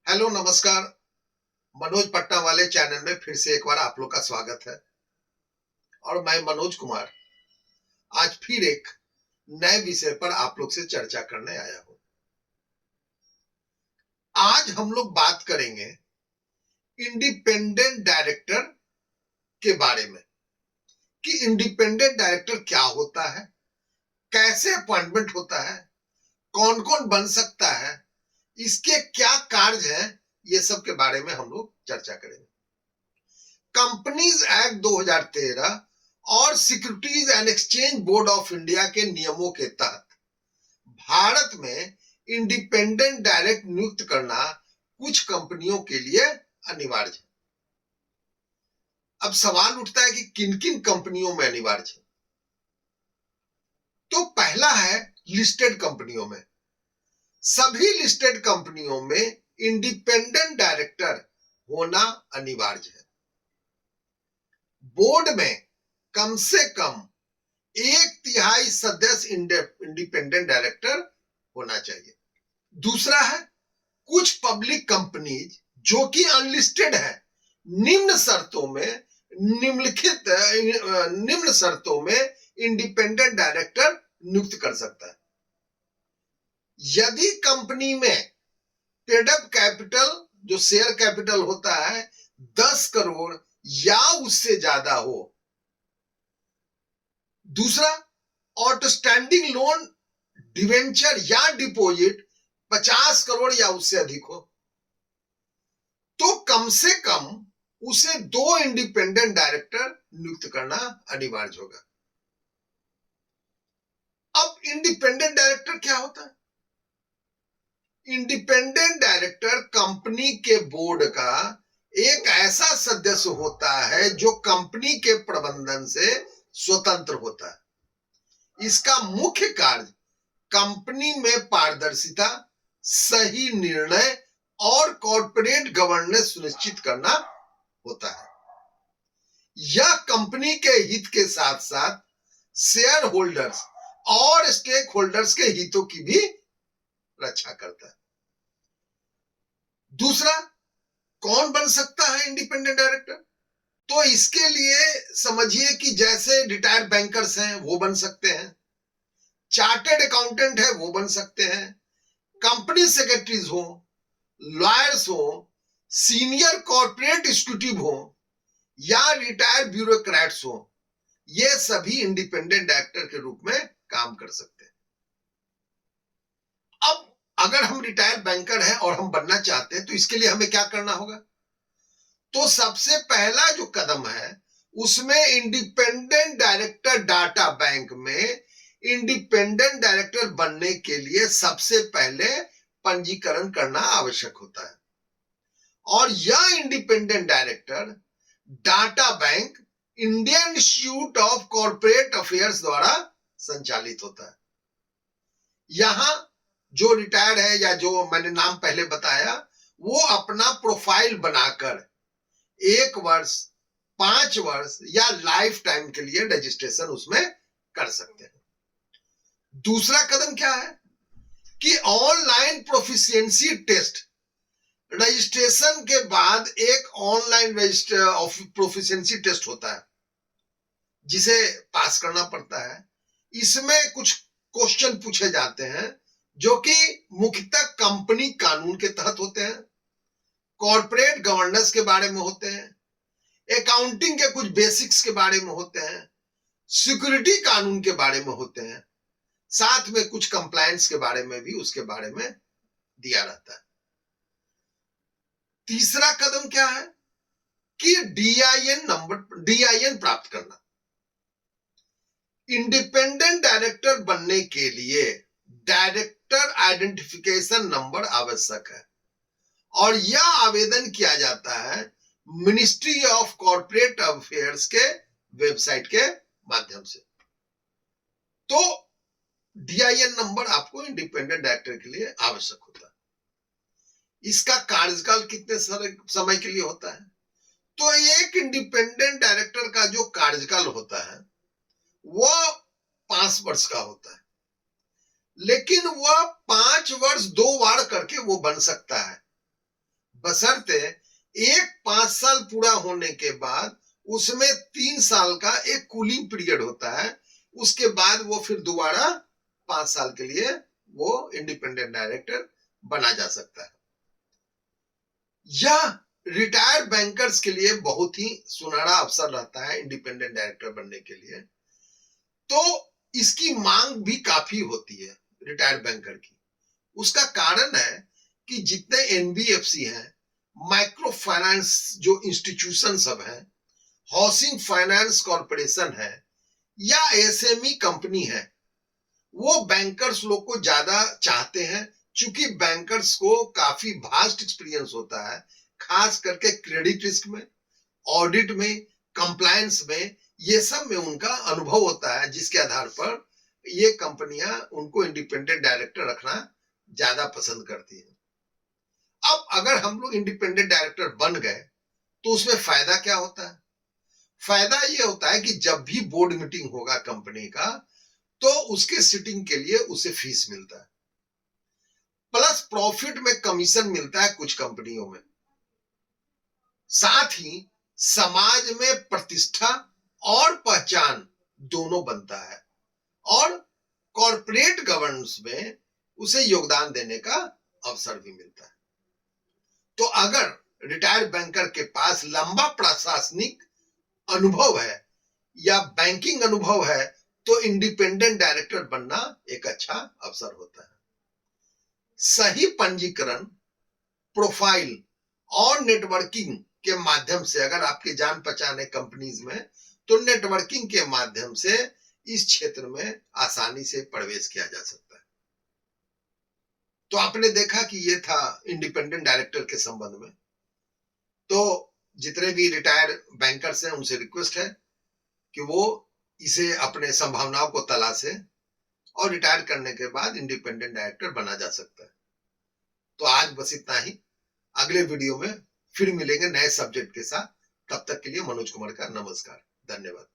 Hello नमस्कार। मनोज पटना वाले channel में फिर से एक बार आप लोग का स्वागत है। और मैं मनोज कुमार आज फिर एक नए विषय पर आप लोग से चर्चा करने आया हूं। आज हम लोग बात करेंगे इंडिपेंडेंट डायरेक्टर के बारे में कि इंडिपेंडेंट डायरेक्टर क्या होता है, कैसे अपॉइंटमेंट होता है, कौन कौन बन सकता है, इसके क्या कार्य है, ये सब के बारे में हम लोग चर्चा करेंगे। कंपनीज एक्ट 2013 और securities and exchange board of India के नियमों के तहत भारत में इंडिपेंडेंट डायरेक्ट नियुक्त करना कुछ कंपनियों के लिए अनिवार्य है। अब सवाल उठता है कि किन किन कंपनियों में अनिवार्य है। तो पहला है लिस्टेड कंपनियों में। सभी लिस्टेड कंपनियों में इंडिपेंडेंट डायरेक्टर होना अनिवार्य है। बोर्ड में कम से कम 1/3 सदस्य इंडिपेंडेंट डायरेक्टर होना चाहिए। दूसरा है कुछ पब्लिक कंपनीज जो कि अनलिस्टेड है, निम्न शर्तों में इंडिपेंडेंट डायरेक्टर नियुक्त कर सकता है। यदि कंपनी में पेड अप कैपिटल जो शेयर कैपिटल होता है 10 करोड़ या उससे ज्यादा हो। दूसरा, आउटस्टैंडिंग लोन, डिवेंचर या डिपॉजिट 50 करोड़ या उससे अधिक हो तो कम से कम उसे 2 इंडिपेंडेंट डायरेक्टर नियुक्त करना अनिवार्य होगा। अब इंडिपेंडेंट डायरेक्टर क्या होता है? इंडिपेंडेंट डायरेक्टर कंपनी के बोर्ड का एक ऐसा सदस्य होता है जो कंपनी के प्रबंधन से स्वतंत्र होता है। इसका मुख्य कार्य कंपनी में पारदर्शिता, सही निर्णय और कॉर्पोरेट गवर्नेंस सुनिश्चित करना होता है। यह कंपनी के हित के साथ साथ शेयर होल्डर्स और स्टेक होल्डर्स के हितों की भी रक्षा करता है। दूसरा, कौन बन सकता है इंडिपेंडेंट डायरेक्टर? तो इसके लिए समझिए कि जैसे रिटायर्ड बैंकर्स हैं वो बन सकते हैं, चार्टर्ड अकाउंटेंट है वो बन सकते हैं, कंपनी सेक्रेटरीज हो, लॉयर्स हो, सीनियर कॉर्पोरेट एग्जीक्यूटिव हो या रिटायर्ड ब्यूरोक्रेट्स हो, ये सभी इंडिपेंडेंट डायरेक्टर के रूप में काम कर सकते हैं। अब अगर हम रिटायर्ड बैंकर हैं और हम बनना चाहते हैं तो इसके लिए हमें क्या करना होगा? तो सबसे पहला जो कदम है उसमें इंडिपेंडेंट डायरेक्टर डाटा बैंक में इंडिपेंडेंट डायरेक्टर बनने के लिए सबसे पहले पंजीकरण करना आवश्यक होता है। और यह independent director data bank Indian institute of corporate affairs द्वारा संचालित होता है। यहां जो रिटायर्ड है या जो मैंने नाम पहले बताया वो अपना प्रोफाइल बनाकर 1 वर्ष, 5 वर्ष या लाइफ टाइम के लिए रजिस्ट्रेशन उसमें कर सकते हैं। दूसरा कदम क्या है कि ऑनलाइन प्रोफिशिएंसी टेस्ट, रजिस्ट्रेशन के बाद एक ऑनलाइन प्रोफिशिएंसी टेस्ट होता है जिसे पास करना पड़ता है। इसमें कुछ क्वेश्चन पूछे जाते हैं जो कि मुख्यतः कंपनी कानून के तहत होते हैं, कॉर्पोरेट गवर्नेंस के बारे में होते हैं, अकाउंटिंग के कुछ बेसिक्स के बारे में होते हैं, सिक्योरिटी कानून के बारे में होते हैं, साथ में कुछ कंप्लायंस के बारे में भी उसके बारे में दिया रहता है। तीसरा कदम क्या है कि डीआईएन प्राप्त करना। इंडिपेंडेंट डायरेक्टर बनने के लिए डायरेक्टर आइडेंटिफिकेशन नंबर आवश्यक है और यह आवेदन किया जाता है मिनिस्ट्री ऑफ कॉर्पोरेट अफेयर्स के वेबसाइट के माध्यम से। तो डीआईएन नंबर आपको इंडिपेंडेंट डायरेक्टर के लिए आवश्यक होता है। इसका कार्यकाल कितने समय के लिए होता है? तो एक इंडिपेंडेंट डायरेक्टर का जो कार्यकाल होता है वह 5 वर्ष का होता है, लेकिन वह 5 वर्ष 2 बार करके वो बन सकता है। बशर्ते एक 5 साल पूरा होने के बाद उसमें 3 साल का एक कूलिंग पीरियड होता है, उसके बाद वो फिर दोबारा 5 साल के लिए वो इंडिपेंडेंट डायरेक्टर बना जा सकता है। यह रिटायर्ड बैंकर्स के लिए बहुत ही सुनहरा अवसर रहता है इंडिपेंडेंट डायरेक्टर बनने के लिए। तो इसकी मांग भी काफी होती है रिटायर्ड बैंकर की। उसका कारण है कि जितने एनबीएफसी हैं, माइक्रो फाइनेंस जो इंस्टीट्यूशन सब हैं, हाउसिंग फाइनेंस कॉर्पोरेशन है या एसएमई कंपनी है, वो बैंकर्स लोग को ज्यादा चाहते हैं, क्योंकि बैंकर्स को काफी वास्ट एक्सपीरियंस होता है, खास करके क्रेडिट रिस्क में, ऑडिट में, कंप्लायंस में, ये सब में उनका अनुभव होता है, जिसके आधार पर ये कंपनियां उनको इंडिपेंडेंट डायरेक्टर रखना ज्यादा पसंद करती हैं। अब अगर हम लोग इंडिपेंडेंट डायरेक्टर बन गए तो उसमें फायदा क्या होता है? फायदा ये होता है कि जब भी बोर्ड मीटिंग होगा कंपनी का, तो उसके सिटिंग के लिए उसे फीस मिलता है, प्लस प्रॉफिट में कमीशन मिलता है कुछ कंपनियों में। साथ ही समाज में प्रतिष्ठा और पहचान दोनों बनता है, और कॉर्पोरेट गवर्नेंस में उसे योगदान देने का अवसर भी मिलता है। तो अगर रिटायर्ड बैंकर के पास लंबा प्रशासनिक अनुभव है या बैंकिंग अनुभव है, तो इंडिपेंडेंट डायरेक्टर बनना एक अच्छा अवसर होता है। सही पंजीकरण, प्रोफाइल और नेटवर्किंग के माध्यम से अगर आपके जान पहचान है कंपनीज में, तो नेटवर्किंग के माध्यम से इस क्षेत्र में आसानी से प्रवेश किया जा सकता है। तो आपने देखा कि ये था इंडिपेंडेंट डायरेक्टर के संबंध में। तो जितने भी रिटायर्ड बैंकर्स हैं उनसे रिक्वेस्ट है कि वो इसे अपने संभावनाओं को तलाशे, और रिटायर करने के बाद इंडिपेंडेंट डायरेक्टर बना जा सकता है। तो आज बस इतना ही। अगले वीडियो में फिर मिलेंगे नए सब्जेक्ट के साथ। तब तक के लिए मनोज कुमार का नमस्कार, धन्यवाद।